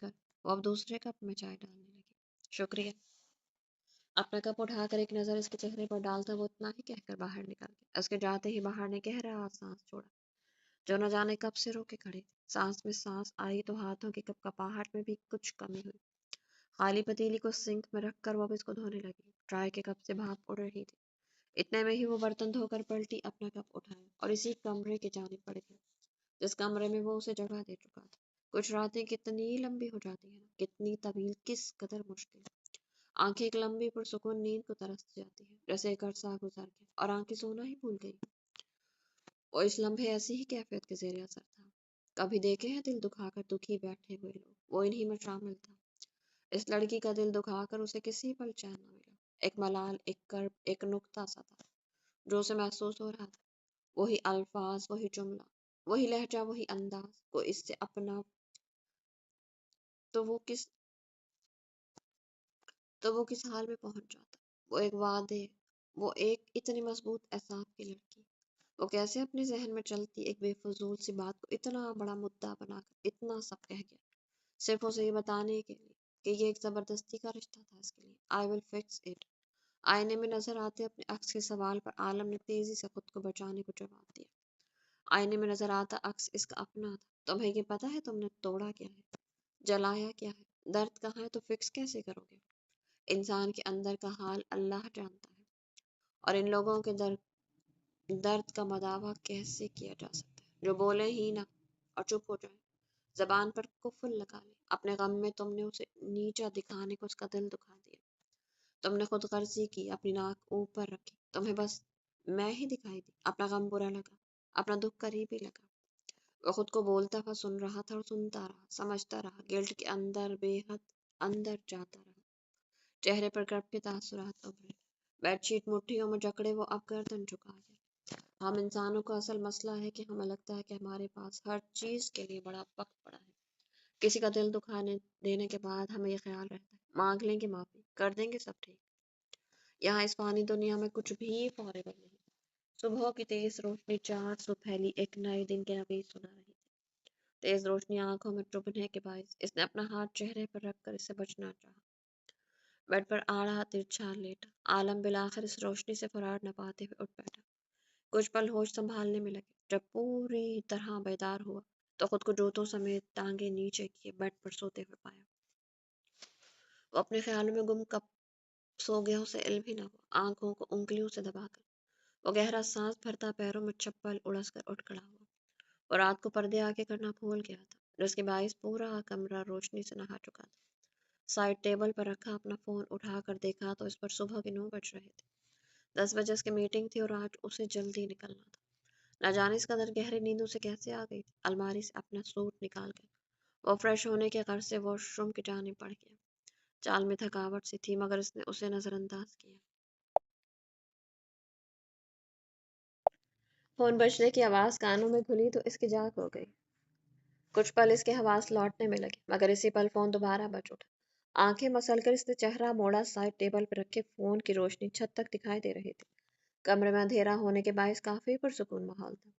کر وہ اب دوسرے کپ میں چائے ڈالنے لگی۔ شکریہ۔ اپنا کپ اٹھا کر ایک نظر اس کے چہرے پر ڈالتا وہ اتنا ہی کہہ کر باہر نکل گیا۔ اس کے جاتے ہی باہر نے گہرا سانس چھوڑا جو نہ جانے کب سے رو کے کھڑے تھے۔ سانس میں سانس آئی تو ہاتھوں کی کپ کپاہٹ میں بھی کچھ کمی ہوئی۔ خالی پتیلی کو سنک میں رکھ کر وہ اب اس کو دھونے لگی۔ ٹرائی کے کپ سے بھاپ اڑ رہی تھی۔ اتنے میں ہی وہ برتن دھو کر پلٹی، اپنا کپ اٹھایا اور اسی کمرے کی جانب بڑھ گئی جس کمرے میں وہ اسے جگہ دے چکا تھا۔ کچھ راتیں کتنی لمبی ہو جاتی ہیں، کتنی طویل، کس قدر مشکل۔ آنکھیں ایک لمبی پرسکون نیند کو ترس جاتی ہیں جیسے ایک عرصہ گزر گیا اور آنکھیں سونا ہی بھول گئی۔ وہ اس لمحے ایسی ہی کیفیت کے زیر اثر تھا۔ کبھی دیکھے ہیں دل دکھا کر دکھی بیٹھے ہوئے لوگ، وہ انہی میں شامل تھا۔ اس لڑکی کا دل دکھا کر اسے کسی پل چین نہ ملا۔ ایک ملال، ایک کرب، ایک نکتہ سا تھا جو اسے محسوس ہو رہا تھا۔ وہی الفاظ، وہی جملہ، وہی لہجہ، وہی انداز کو اس سے اپنا تو وہ کس حال میں پہنچ جاتا۔ وہ ایک وعدے، وہ ایک اتنی مضبوط اعصاب کی لڑکی، وہ کیسے اپنے ذہن میں چلتی ایک بے فضول سی بات کو اتنا بڑا مدعا بنا کر اتنا سب کہہ گیا، صرف اسے یہ بتانے کے لیے کہ یہ ایک زبردستی کا رشتہ تھا اس کے لیے۔ آئی ول فکس اٹ۔ آئینے میں نظر آتے اپنے عکس کے سوال پر عالم نے تیزی سے خود کو بچانے کو جواب دیا۔ آئینے میں نظر آتا عکس اس کا اپنا تھا۔ تمہیں یہ پتا ہے تم نے توڑا کیا ہے، جلایا کیا ہے، درد کہاں ہے تو فکس کیسے کرو گے؟ انسان کے اندر کا حال اللہ جانتا ہے، اور ان لوگوں کے درد کا مداوع کیسے کیا جا سکتا ہے جو بولے ہی نہ اور چپ ہو جائے، زبان پر قفل لگا لے۔ اپنے غم میں تم نے اسے نیچا دکھانے کو اس کا دل دکھا دیا۔ تم نے خود غرضی کی، اپنی ناک اوپر رکھی، تمہیں بس میں ہی دکھائی دی۔ اپنا غم برا لگا، اپنا دکھ قریبی لگا۔ وہ خود کو بولتا ہوا سن رہا تھا اور سنتا رہا، سمجھتا رہا، گلٹ کے اندر بے حد اندر جاتا رہا۔ چہرے پر گرب کے تاثرات ابھرے، بیڈ شیٹ مٹھیوں میں جکڑے وہ اب گردن جھکا گیا۔ ہم انسانوں کا اصل مسئلہ ہے کہ ہمیں لگتا ہے کہ ہمارے پاس ہر چیز کے لیے بڑا وقت پڑا ہے۔ کسی کا دل دکھانے دینے کے بعد ہمیں یہ خیال رہتا ہے مانگ لیں گے معافی، کر دیں گے سب ٹھیک۔ یہاں اس فانی دنیا میں کچھ بھی فوریبل نہیں۔ صبح کی تیز روشنی چار سو پھیلی ایک نئے دن کے نوید سنا رہی تھی۔ تیز روشنی آنکھوں میں چبھنے کے باعث اس نے اپنا ہاتھ چہرے پر رکھ کر اس سے بچنا چاہا۔ بیڈ پر آڑا ترچھا لیٹا، عالم بالآخر اس روشنی سے فرار نہ پاتے ہوئے اٹھ بیٹھا۔ کچھ پل ہوش سنبھالنے میں لگے۔ جب پوری طرح بیدار ہوا تو خود کو جوتوں سمیت ٹانگیں نیچے کیے بیڈ پر سوتے ہوئے پایا۔ وہ اپنے خیالوں میں گم، کب سو گیا اسے علم ہی نہ ہوا۔ آنکھوں کو انگلیوں سے دبا کر وہ گہرا سانس بھرتا پیروں میں چپل اڑس کر اٹھ کھڑا ہوا۔ وہ رات کو پردے آگے کرنا بھول گیا تھا جس کے باعث پورا کمرہ روشنی سے نہا چکا تھا۔ سائڈ ٹیبل پر رکھا اپنا فون اٹھا کر دیکھا تو اس پر صبح کے 9 بج رہے تھے۔ 10 بجے اس کی میٹنگ تھی اور آج اسے جلدی نکلنا تھا۔ نہ جانے اس قدر گہری نیند اسے کیسے آ گئی تھی۔ الماری سے اپنا سوٹ نکال کر وہ فریش ہونے کے غرض سے واش روم کی جانب بڑھ گیا۔ چال میں تھکاوٹ سی تھی مگر اس نے اسے نظر انداز کیا۔ فون بجنے کی آواز کانوں میں گھلی تو اس کی جاگ ہو گئی۔ کچھ پل اس کے حواس لوٹنے میں لگے مگر اسی پل فون دوبارہ بج اٹھا۔ آنکھیں مسل کر اس نے چہرہ موڑا، سائڈ ٹیبل پر رکھے فون کی روشنی چھت تک دکھائی دے رہی تھی۔ کمرے میں اندھیرا ہونے کے باعث کافی پرسکون ماحول تھا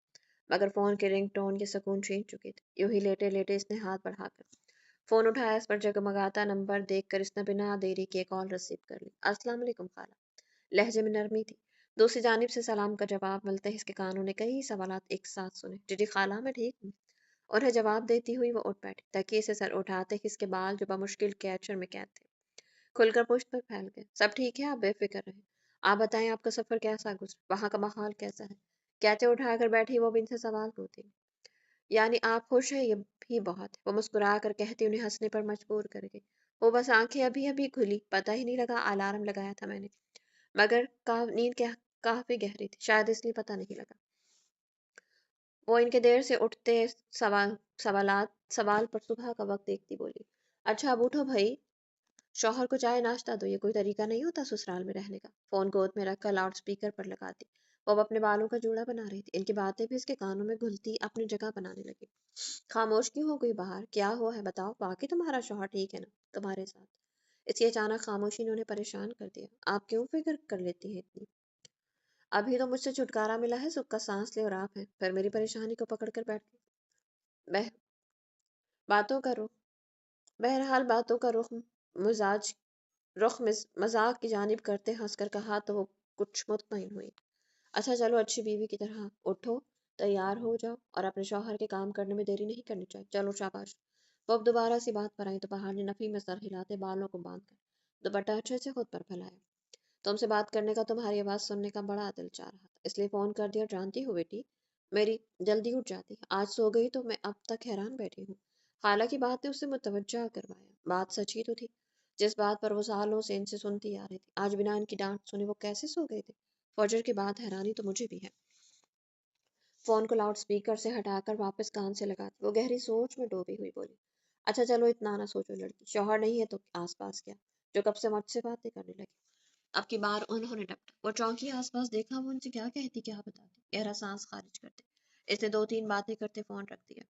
مگر فون کی رنگ ٹون یہ سکون چھین چکی تھی۔ یوں ہی لیٹے لیٹے اس نے ہاتھ بڑھا کر فون اٹھایا، اس پر جگمگاتا نمبر دیکھ کر اس نے بنا دیری کے کال ریسیو کر لی۔ السلام علیکم خالہ۔ لہجے میں نرمی تھی۔ دوسری جانب سے سلام کا جواب ملتے ہی اس کے کانوں نے کئی سوالات ایک ساتھ سنے۔ جی خالہ میں ٹھیک ہوں۔ انہیں جواب دیتی ہوئی وہ اٹھ بیٹھی۔ تکیے سے سر اٹھاتے ہی اس کے بال جو بمشکل کیچر میں قید تھے کھل کر پشت پر پھیل گئے۔ سب ٹھیک ہے، آپ بے فکر رہیں۔ آپ بتائیں آپ کا سفر کیسا گزرا، وہاں کا ماحول کیسا ہے؟ کیچے اٹھا کر بیٹھی وہ ان سے سوال کرتی۔ یعنی آپ خوش ہیں، یہ بھی بہت ہے۔ وہ مسکرا کر کہتی انہیں ہنسنے پر مجبور کر گئی۔ وہ بس آنکھیں ابھی ابھی کھلی، پتہ ہی نہیں لگا الارم لگایا تھا میں نے، مگر نیند کافی گہری تھی، شاید اس لیے پتہ نہیں لگا۔ وہ ان کے دیر سے اٹھتے سوال پر صبح کا وقت دیکھتی بولی، اچھا اب اٹھو بھائی، شوہر کو چائے ناشتہ دو، یہ کوئی طریقہ نہیں ہوتا سسرال میں رہنے کا۔ فون گود میں رکھ کر لاؤڈ سپیکر پر لگاتی وہ اب اپنے بالوں کا جوڑا بنا رہی تھی۔ ان کی باتیں بھی اس کے کانوں میں گھلتی اپنی جگہ بنانے لگی۔ خاموش کیوں ہو گئی باہر، کیا ہوا ہے بتاؤ، باقی تمہارا شوہر ٹھیک ہے نا تمہارے ساتھ؟ اس کی اچانک خاموشی نے انہیں پریشان کر دیا۔ آپ کیوں فکر کر لیتی ہیں اتنی؟ ابھی تو مجھ سے چھٹکارا ملا ہے، سکھ کا سانس لے اور آپ ہیں، پھر میری پریشانی کو پکڑ کر بیٹھ باتوں کرو۔ بہرحال باتوں کا مزاج مذاق کی جانب کرتے ہنس کر کہا تو وہ کچھ مطمئن ہوئی۔ اچھا چلو، اچھی بیوی کی طرح اٹھو، تیار ہو جاؤ، اور اپنے شوہر کے کام کرنے میں دیری نہیں کرنی چاہیے۔ چلو شاباش۔ وہ اب دوبارہ سی بات پر آئی تو پہاڑ نے نفی میں سر ہلاتے بالوں کو باندھ کر دوپٹہ اچھے سے خود پر پھیلایا۔ تم سے بات کرنے کا، تمہاری آواز سننے کا بڑا دل چاہ رہا تھا، اس لیے فون کر دیا۔ جانتی ہو بیٹی، میری جلدی اٹھ جاتی ہے، آج سو گئی تو میں اب تک حیران بیٹھی ہوں۔ خالہ کی بات نے اسے متوجہ کروایا۔ بات سچ ہی تو تھی، جس بات پر وہ سالوں سے ان سے سنتی آ رہی تھی۔ آج بنا ان کی ڈانٹ سنے وہ کیسے سو گئے تھے؟ فجر کے بعد حیرانی تو مجھے بھی ہے۔ فون کو لاؤڈ سپیکر سے ہٹا کر واپس کان سے لگا دی، وہ گہری سوچ میں ڈوبی ہوئی بولی، اچھا چلو اتنا نہ سوچو لڑکی، شوہر نہیں ہے تو آس پاس کیا، جو کب سے مجھ سے باتیں کرنے لگے۔ اب کی بار انہوں نے ڈپٹا، وہ چونکی آس پاس دیکھا، وہ ان سے کیا کہتی کیا بتاتی، گہرا سانس خارج کرتے اس نے دو تین باتیں کرتے فون رکھ دیا۔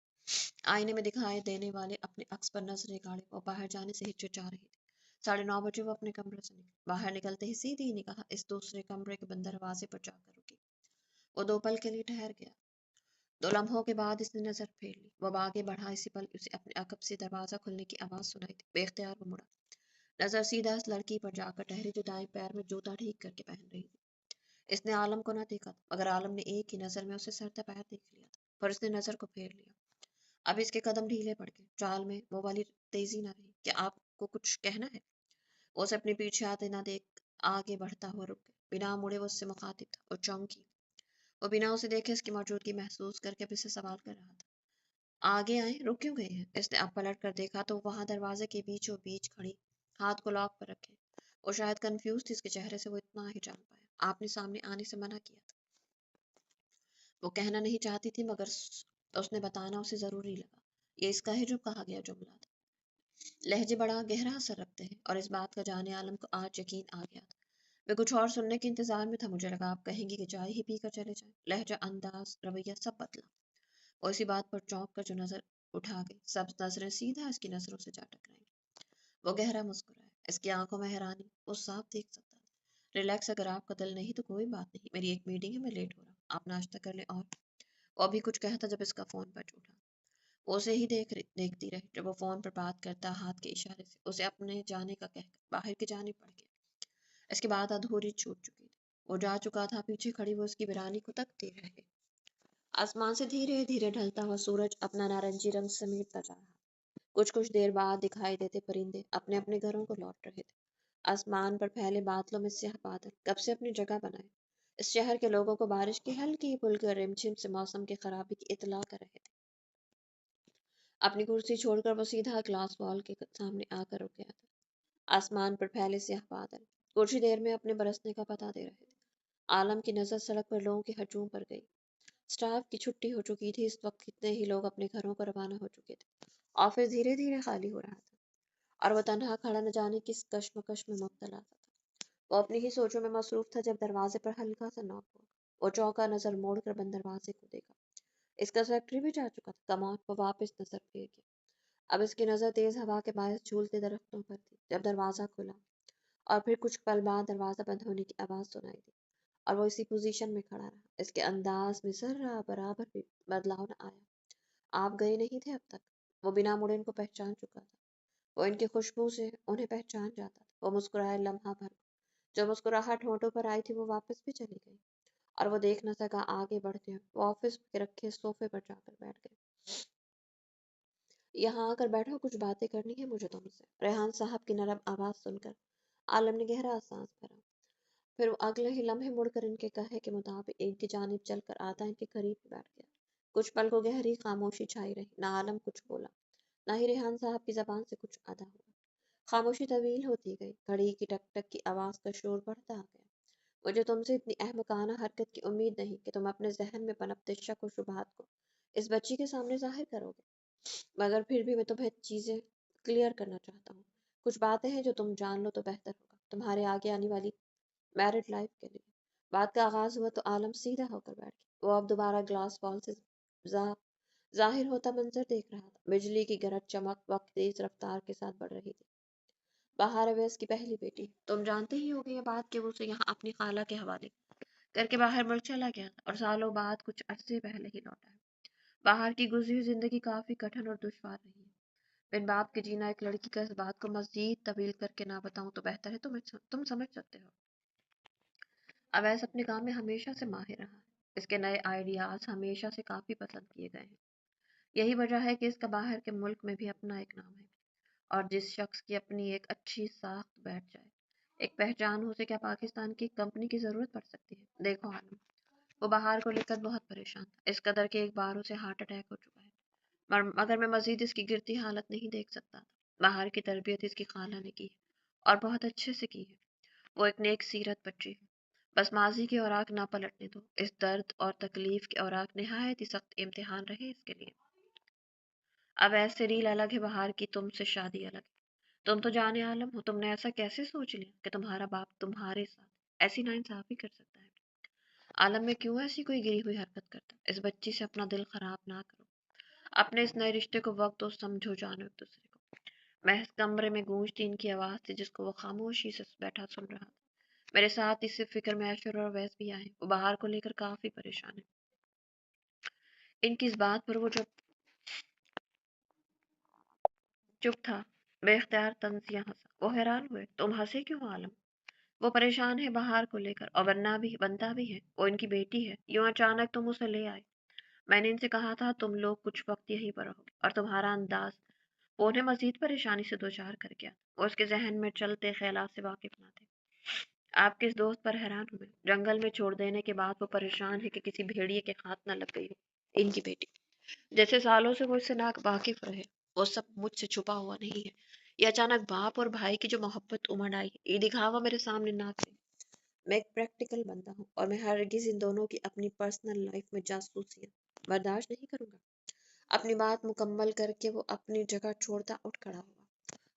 آئینے میں دکھائی دینے والے اپنے عکس پر نظریں گاڑے وہ باہر جانے سے ہچکچا رہی تھی۔ 9:30 بجے وہ اپنے کمرے سے نکلی، باہر نکلتے ہی سیدھی نگاہ اس دوسرے کمرے کے بند دروازے پر جا کر رکی۔ وہ دو پل کے لیے ٹھہر گیا، 2 لمحوں کے بعد اس نے نظر پھیر لی، وہ آگے بڑھا، اسی پل اسے اپنے عقب سے دروازہ کھلنے کی آواز سنائی دی، بے اختیار وہ مڑا، نظر سیدھا اس لڑکی پر جا کر ٹھہری جو دائیں پیر میں جوتا ٹھیک کر کے پہن رہی تھی۔ اس نے عالم کو نہ دیکھا تھا، مگر عالم نے ایک ہی نظر میں اسے سر پیر دیکھ لیا تھا، پر اس نے نظر کو پھیر لیا۔ اب اس کے قدم ڈھیلے پڑ گئے، چال میں وہ والی تیزی نہ رہی۔ کیا آپ کو کچھ کہنا ہے؟ وہ اسے اپنے پیچھے آتے نہ دیکھ آگے بڑھتا ہوا رک گیا، بنا مڑے وہ اس سے مخاطب تھا، وہ چونکی، وہ بنا اسے دیکھے اس کی موجودگی محسوس کر کے اب اسے سوال کر رہا تھا۔ آگے آئیں، رک کیوں گئے ہیں؟ اس نے اب پلٹ کر دیکھا تو وہاں دروازے کے بیچوں بیچ کھڑی، ہاتھ کو لاک پر رکھے، وہ شاید کنفیوز تھی، اس کے چہرے سے وہ اتنا ہی جان پایا۔ آپ نے سامنے آنے سے منع کیا تھا۔ وہ کہنا نہیں چاہتی تھی، مگر اس نے بتانا اسے ضروری لگا، یہ اس کا ہے جو کہا گیا جملہ تھا۔ لہجے بڑا گہرا اثر رکھتے ہیں، اور اس بات کا جانے عالم کو آج یقین آ گیا تھا۔ میں کچھ اور سننے کے انتظار میں تھا، مجھے لگا آپ کہیں گی کہ چائے ہی پی کر چلے جائیں۔ لہجہ، انداز، رویہ سب بدلا، اور اسی بات پر چونک کر جو نظر اٹھا گئی، سب نظریں سیدھا اس کی نظروں سے جا ٹکرائیں۔ وہ گہرا مسکرایا، اس کی آنکھوں میں حیرانی وہ صاف دیکھ سکتا تھا۔ ریلیکس، اگر آپ کا دل نہیں تو کوئی بات نہیں، میری ایک میٹنگ ہے، میں لیٹ ہو رہا ہوں، آپ ناشتہ کر لیں۔ اور وہ ابھی کچھ کہتا جب اس کا فون بج اٹھا۔ وہ اسے ہی دیکھتی رہی، جب وہ فون پر بات کرتا ہاتھ کے اشارے سے اسے اپنے جانے کا کہہ کر باہر کی جانب بڑھ گیا۔ اس کے بعد ادھوری چھوٹ چکی تھی، وہ جا چکا تھا، پیچھے کھڑی وہ اس کی ویرانی کو تکتی رہے۔ آسمان سے دھیرے دھیرے ڈھلتا ہوا سورج اپنا نارنجی رنگ سمیٹتا جا رہا، کچھ دیر بعد دکھائی دیتے پرندے اپنے اپنے گھروں کو لوٹ رہے تھے۔ آسمان پر پھیلے بادلوں میں سیاہ بادل کب سے اپنی جگہ بنائے اس شہر کے لوگوں کو بارش کی ہلکی پھلکی رمجھم سے موسم کی خرابی کی اطلاع کر رہے تھے۔ اپنی کرسی چھوڑ کر وہ سیدھا گلاس وال کے سامنے آ کر رک گیا تھا۔ آسمان پر پھیلے سیاہ بادل کچھ ہی دیر میں اپنے برسنے کا پتہ دے رہے تھے۔ عالم کی نظر سڑک پر لوگوں کے ہجوم پر گئی۔ اسٹاف کی چھٹی ہو چکی تھی، اس وقت کتنے ہی لوگ اپنے گھروں کو روانہ ہو چکے تھے۔ آفس دھیرے دھیرے خالی ہو رہا تھا، اور وہ تنہا کھڑا نہ جانے کس کشمکش میں مبتلا تھا۔ وہ اپنی ہی سوچوں میں مصروف تھا جب دروازے پر ہلکا سا ناک ہوا۔ وہ چونکا، نظر موڑ کر بند دروازے کو دیکھا، اس کا سیکرٹری بھی جا چکا تھا۔ کمان، وہ واپس نظر پھیر گیا۔ اب اس کی نظر تیز ہوا کے باعث جھولتے درختوں پر تھی۔ جب دروازہ کھلا اور پھر کچھ پل بعد دروازہ بند ہونے کی آواز سنائی دی، اور وہ اسی پوزیشن میں کھڑا رہا، اس کے انداز میں ذرہ برابر بھی بدلاؤ نہ آیا۔ آپ گئے نہیں تھے اب تک؟ وہ بنا مڑے ان کو پہچان چکا تھا، وہ ان کی خوشبو سے انہیں پہچان جاتا تھا۔ وہ مسکرائے لمحہ بھر، جو مسکراہٹ ہونٹوں پر آئی تھی وہ واپس بھی چلی گئی، اور وہ دیکھ نہ سکا آگے بڑھتے ہوئے۔ وہ آفس کے رکھے صوفے پر جا کر بیٹھ گئے۔ یہاں آ کر بیٹھو، کچھ باتیں کرنی ہے مجھے تم سے۔ ریحان صاحب کی نرم آواز سن کر عالم نے گہرا سانس بھرا، پھر وہ اگلے ہی لمحے مڑ کر ان کے کہے کے مطابق ان کی جانب چل کر آتا ان کے قریب بیٹھ گیا۔ کچھ پل کو گہری خاموشی چھائی رہی، نہ عالم کچھ بولا، نہ ہی ریحان صاحب کی زبان سے کچھ ادا ہوا۔ خاموشی طویل ہوتی گئی، گھڑی کی ٹک ٹک کی آواز کا شور بڑھتا گیا۔ مجھے تم سے اتنی احمقانہ حرکت کی امید نہیں کہ تم اپنے ذہن میں پنپتے شک و شبہات کو اس بچی کے سامنے ظاہر کرو گے، مگر پھر بھی میں تمہیں چیزیں کلیئر کرنا چاہتا ہوں۔ کچھ باتیں ہیں جو تم جان لو تو بہتر ہوگا تمہارے آگے آنے والی میرڈ لائف کے لیے۔ بات کا آغاز ہوا تو عالم سیدھا ہو کر بیٹھ گیا۔ وہ اب دوبارہ گلاس وال سے ظاہر ہوتا منظر دیکھ رہا تھا۔ بجلی کی گرج چمک وقت تیز رفتار کے ساتھ بڑھ رہی تھی۔ باہر اویس کی پہلی بیٹی، تم جانتے ہی ہوگے یہ بات کہ وہ اسے یہاں اپنی خالہ کے حوالے کر کے باہر ملک چلا گیا تھا، اور سالوں بعد کچھ عرصے پہلے ہی لوٹا ہے۔ باہر کی گزری ہوئی زندگی کافی کٹھن اور دشوار رہی ہے۔ بن باپ کے جینا ایک لڑکی کا اس بات کو مزید طویل کر کے نہ بتاؤں تو بہتر ہے، تم سمجھ سکتے ہو۔ اویس اپنے کام میں ہمیشہ سے ماہر رہا ہے، اس کے نئے آئیڈیاز ہمیشہ سے کافی پسند کیے گئے ہیں۔ یہی وجہ ہے کہ اس کا باہر کے ملک میں بھی اپنا ایک نام ہے، اور جس شخص کی اپنی ایک اچھی ساخت بیٹھ جائے، ایک پہچان ہو، سے کیا پاکستان کی کمپنی کی ضرورت پڑ سکتی ہے؟ دیکھو عالم، وہ بہار کو لے کر بہت پریشان تھا، اس قدر کہ ایک بار اسے ہارٹ اٹیک ہو چکا ہے، مگر میں مزید اس کی گرتی حالت نہیں دیکھ سکتا تھا۔ بہار کی تربیت اس کی خالہ نے کی ہے، اور بہت اچھے سے کی ہے۔ وہ ایک نیک سیرت بچی ہے۔ بس ماضی کے اوراق نہ پلٹنے دو، اس درد اور تکلیف کے اوراق نہایت ہی سخت امتحان رہے اس کے لیے۔ اب ایسے ریل الگ ہے بہار کی، تم سے شادی الگ ہے۔ تم تو جانے عالم ہو، تم نے ایسا کیسے سوچ لیا کہ تمہارا باپ تمہارے ساتھ ایسی ناانصافی کر سکتا ہے؟ عالم میں کیوں ایسی کوئی گری ہوئی حرکت کرتا؟ اس بچی سے اپنا دل خراب نہ کرو، اپنے اس نئے رشتے کو وقت دو، سمجھو جانو ایک دوسرے کو۔ میں اس کمرے میں گونجتی ان کی آواز تھی جس کو وہ خاموشی سے بیٹھا سن رہا تھا۔ میرے ساتھ اس سے فکر میں ایشور اور ویس بھی آئے، وہ بہار کو لے کر کافی پریشان ہے۔ ان کی اس بات پر وہ جب چپ تھا، بے اختیار طنزیہ ہنسا۔ وہ حیران ہوئے، تم ہنسے کیوں عالم؟ وہ پریشان ہے بہار کو لے کر، اور بنتا بھی ہے، وہ ان کی بیٹی ہے، یوں اچانک تم اسے لے آئے۔ میں نے ان سے کہا تھا تم لوگ کچھ وقت یہیں پر رہو گے، اور تمہارا انداز وہ انہیں مزید پریشانی سے دوچار کر گیا۔ وہ اس کے ذہن میں چلتے خیالات سے واقف نہ تھے۔ آپ کے اس دوست پر حیران ہوئے، جنگل میں چھوڑ دینے کے بعد وہ پریشان ہے کہ کسی بھیڑیے کے ہاتھ نہ لگ گئی ہو ان کی بیٹی۔ جیسے سالوں سے وہ اس سے ناک واقف رہے، وہ سب مجھ سے چھپا ہوا نہیں ہے۔ یہ اچانک باپ اور بھائی کی جو محبت امڑ آئی، یہ دکھاوا میرے سامنے نہ کرے۔ میں ایک پریکٹیکل بندہ ہوں، اور میں ہرگز ان دونوں کی اپنی پرسنل لائف میں جاسوسیاں برداشت نہیں کروں گا۔ اپنی بات مکمل کر کے وہ اپنی جگہ چھوڑتا اٹھ کھڑا ہوا۔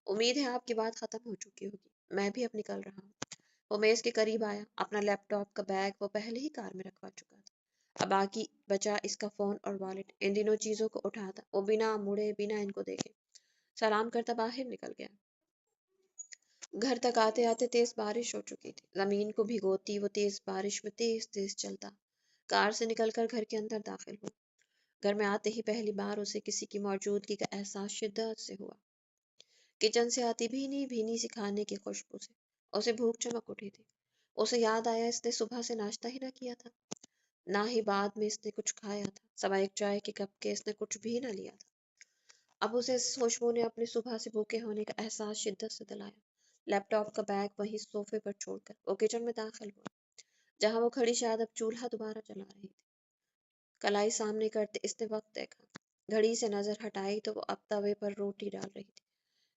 امید ہے آپ کی بات ختم ہو چکی ہوگی، میں بھی اب نکل رہا ہوں۔ وہ میز کے قریب آیا، اپنا لیپ ٹاپ کا بیگ وہ پہلے ہی کار میں رکھوا چکا تھا، اب باقی بچا اس کا فون اور والیٹ۔ ان دونوں چیزوں کو اٹھاتا، وہ بنا مڑے بنا ان کو دیکھے سلام کرتا باہر نکل گیا۔ گھر تک آتے آتے تیز بارش ہو چکی تھی، زمین کو بھگوتی وہ تیز بارش میں تیز تیز چلتا کار سے نکل کر گھر کے اندر داخل ہوا۔ گھر میں آتے ہی پہلی بار اسے کسی کی موجودگی کا احساس شدت سے ہوا۔ کچن سے آتی بھینی بھینی سی کھانے کی خوشبو سے اسے بھوک چمک اٹھی تھی۔ اسے یاد آیا اس نے صبح سے ناشتہ ہی نہ کیا تھا، نہ ہی بعد میں اس نے کچھ کھایا تھا، سوا ایک چائے کے کپ کے اس نے کچھ بھی نہ لیا تھا۔ اب اسے اس خوشبو نے اپنے صبح سے بھوکے ہونے کا احساس شدت سے دلایا۔ لیپ ٹاپ کا بیگ وہیں صوفے پر چھوڑ کر وہ کچن میں داخل ہوا، جہاں وہ کھڑی شاید اب چولہا دوبارہ چلا رہی تھی۔ کلائی سامنے کرتے اس نے وقت دیکھا، گھڑی سے نظر ہٹائی تو وہ اب توے پر روٹی ڈال رہی تھی۔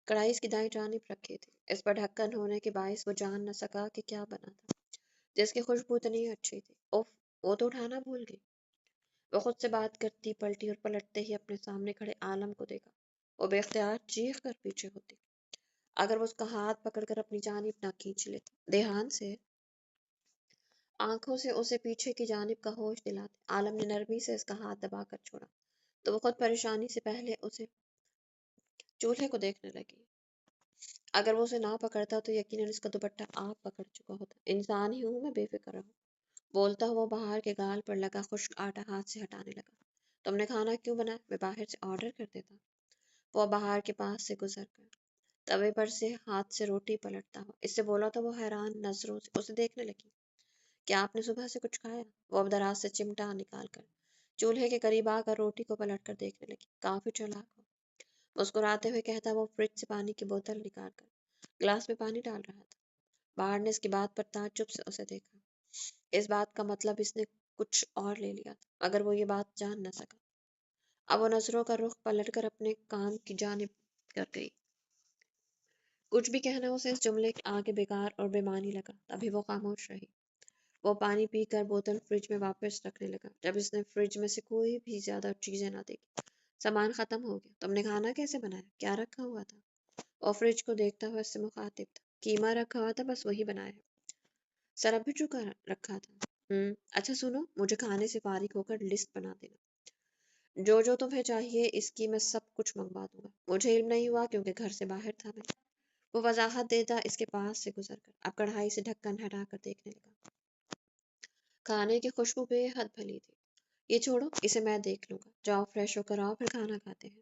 کڑھائی اس کی دائیں جانب رکھی تھی، اس پر ڈھکن ہونے کے باعث وہ جان نہ سکا کہ کیا بنا تھا، جس کی خوشبو اتنی اچھی تھی۔ اوف، وہ تو اٹھانا بھول گئی۔ وہ خود سے بات کرتی پلٹی اور پلٹتے ہی اپنے سامنے کھڑے عالم کو دیکھا۔ وہ بے اختیار چیخ کر پیچھے ہوتی، اگر وہ اس کا ہاتھ پکڑ کر اپنی جانب نہ کھینچ لیتی۔ دھیان سے آنکھوں سے اسے پیچھے کی جانب کا ہوش دلاتے عالم نے نرمی سے اس کا ہاتھ دبا کر چھوڑا، تو وہ خود پریشانی سے پہلے اسے چولہے کو دیکھنے لگی۔ اگر وہ اسے نہ پکڑتا تو یقیناً اس کا دوپٹہ آپ پکڑ چکا ہوتا۔ انسان ہی ہوں میں، بے فکر رہوں۔ بولتا ہوا بہار کے گال پر لگا خشک آٹا ہاتھ سے ہٹانے لگا۔ تم نے کھانا کیوں بنایا؟ میں باہر سے آرڈر کر دیتا۔ وہ بہار کے پاس سے گزر کر توے پر سے ہاتھ سے روٹی پلٹتا ہوا اس سے بولا تو وہ حیران نظروں سے اسے دیکھنے لگی۔ کیا آپ نے صبح سے کچھ کھایا؟ وہ اب دراز سے چمٹا نکال کر چولہے کے قریب آ کر روٹی کو پلٹ کر دیکھنے لگی۔ کافی چالاک ہو، مسکراتے ہوئے کہتا وہ فریج سے پانی کی بوتل نکال کر گلاس میں پانی ڈال رہا تھا۔ بہار نے اس کی بات پر تعجب سے اسے دیکھا۔ اس بات کا مطلب اس نے کچھ اور لے لیا تھا، مگر وہ یہ بات جان نہ سکا۔ اب وہ نظروں کا رخ پلٹ کر اپنے کام کی جانب کر گئی۔ کچھ بھی کہنا اسے اس جملے کے آگے بیکار اور بے معنی لگا، تبھی وہ خاموش رہی۔ وہ پانی پی کر بوتل فریج میں واپس رکھنے لگا۔ جب اس نے فریج میں سے کوئی بھی زیادہ چیزیں نہ دیکھی، سامان ختم ہو گیا۔ تم نے کھانا کیسے بنایا؟ کیا رکھا ہوا تھا؟ وہ فریج کو دیکھتا ہوا اس سے مخاطب تھا۔ قیمہ رکھا ہوا تھا، بس وہی بنایا ہے۔ سرب بھی چکا رکھا تھا؟ اچھا سنو، مجھے کھانے سے فارغ ہو کر لسٹ بنا دینا، جو جو تمہیں چاہیے اس کی میں سب کچھ منگوا دوں گا۔ مجھے علم نہیں ہوا کیونکہ گھر سے باہر تھا میں۔ وہ وضاحت دیتا اس کے پاس سے گزر کر اب کڑھائی سے ڈھکن ہٹا کر دیکھنے لگا۔ کھانے کی خوشبو بے حد بھلی تھی۔ یہ چھوڑو، اسے میں دیکھ لوں گا، جاؤ فریش ہو کر آؤ، پھر کھانا کھاتے ہیں۔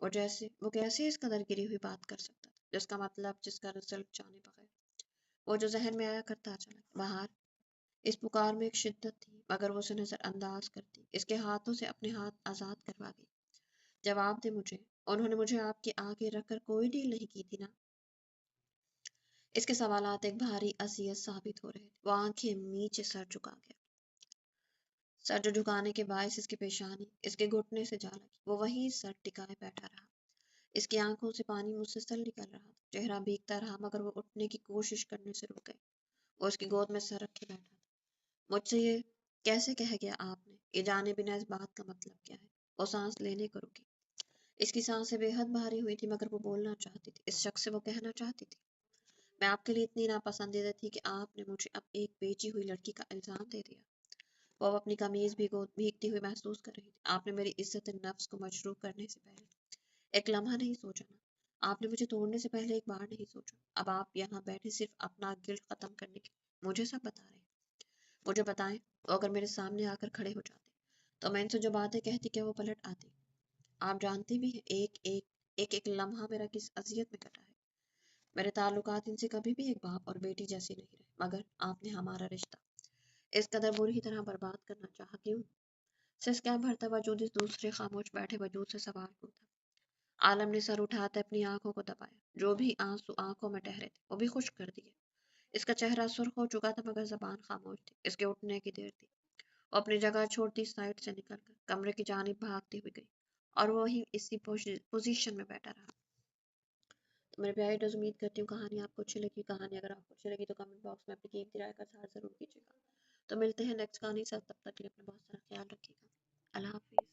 وہ کیسے اس قدر گری ہوئی بات کر سکتا تھا جس کا مطلب، جس کا رزلٹ جانے بغیر وہ جو ذہن میں آیا کرتا چلا باہر. اس پکار میں ایک شدت تھی مگر وہ اسے نظر انداز کرتی اس کے ہاتھوں سے اپنے ہاتھ آزاد کروا گئی. جواب دے مجھے، انہوں نے مجھے آپ کے آگے رکھ کر کوئی ڈیل نہیں کی تھی نا؟ اس کے سوالات ایک بھاری اذیت ثابت ہو رہے تھے. وہ آنکھیں نیچے سر جھکا گیا. سر جو جھکانے کے باعث اس کی پیشانی اس کے گھٹنے سے جا لگی. وہ وہیں سر ٹکائے بیٹھا رہا. اس کی آنکھوں سے پانی مسلسل نکل رہا تھا. چہرہ بھیگتا رہا مگر وہ اٹھنے کی کوشش کرنے سے رک گئے. وہ اس کی گود میں سر رکھے بیٹھا تھا. مجھ سے یہ کیسے کہہ گیا آپ نے؟ یہ جانے بنا اس بات کا مطلب کیا ہے؟ وہ سانس لینے کو رکی. اس کی سانسیں بے حد بھاری ہوئی تھی مگر وہ بولنا چاہتی تھی. اس شخص سے وہ کہنا چاہتی تھی میں آپ کے لیے اتنی ناپسندیدہ تھی کہ آپ نے مجھے اب ایک بیچی ہوئی لڑکی کا الزام دے دیا. وہ اب اپنی قمیض بھیگتی ہوئی محسوس کر رہی تھی. آپ نے میری عزت نفس کو مجروح کرنے سے پہلے ایک لمحہ نہیں سوچا نا؟ آپ نے مجھے توڑنے سے پہلے ایک بار نہیں سوچا؟ اب آپ یہاں بیٹھے صرف اپنا گلٹ ختم کرنے کے مجھے سب بتا رہے ہیں. مجھے بتائیں، وہ اگر میرے سامنے آ کر کھڑے ہو جاتے تو میں ان سے جو باتیں کہتی کہ وہ پلٹ آتی. آپ جانتے بھی ہیں ایک لمحہ میرا کس اذیت میں کٹا ہے. میرے تعلقات ان سے کبھی بھی ایک باپ اور بیٹی جیسے نہیں رہے مگر آپ نے ہمارا رشتہ اس قدر بری طرح برباد کرنا چاہا. کیوں؟ سسکیاں بھرتا وجود اس دوسرے خاموش بیٹھے وجود سے سوال پوچھا. عالم نے سر اٹھاتے اپنی آنکھوں کو دبایا. جو بھی آنسو آنکھوں میں ٹھہرے تھے وہ بھی خشک کر دیے. اس کا چہرہ سرخ ہو چکا تھا مگر زبان خاموش تھی. اس کے اٹھنے کی دیر تھی. وہ اپنی جگہ چھوڑتی سائڈ سے نکل کر کمرے کی جانب بھاگتی ہوئی گئی اور وہ وہیں اسی پوزیشن میں بیٹھا رہا. تو میرے پیارے دوست، امید کرتی ہوں کہانی آپ کو اچھی لگی. کہانی اگر آپ کو اچھی لگی تو کمنٹ باکس میں اپنی قیمتی رائے کا اظہار ضرور کیجیے گا. تو ملتے ہیں نیکسٹ کہانی سے. تب تک کے لیے اپنا بہت سارا خیال رکھیے گا. اللہ حافظ.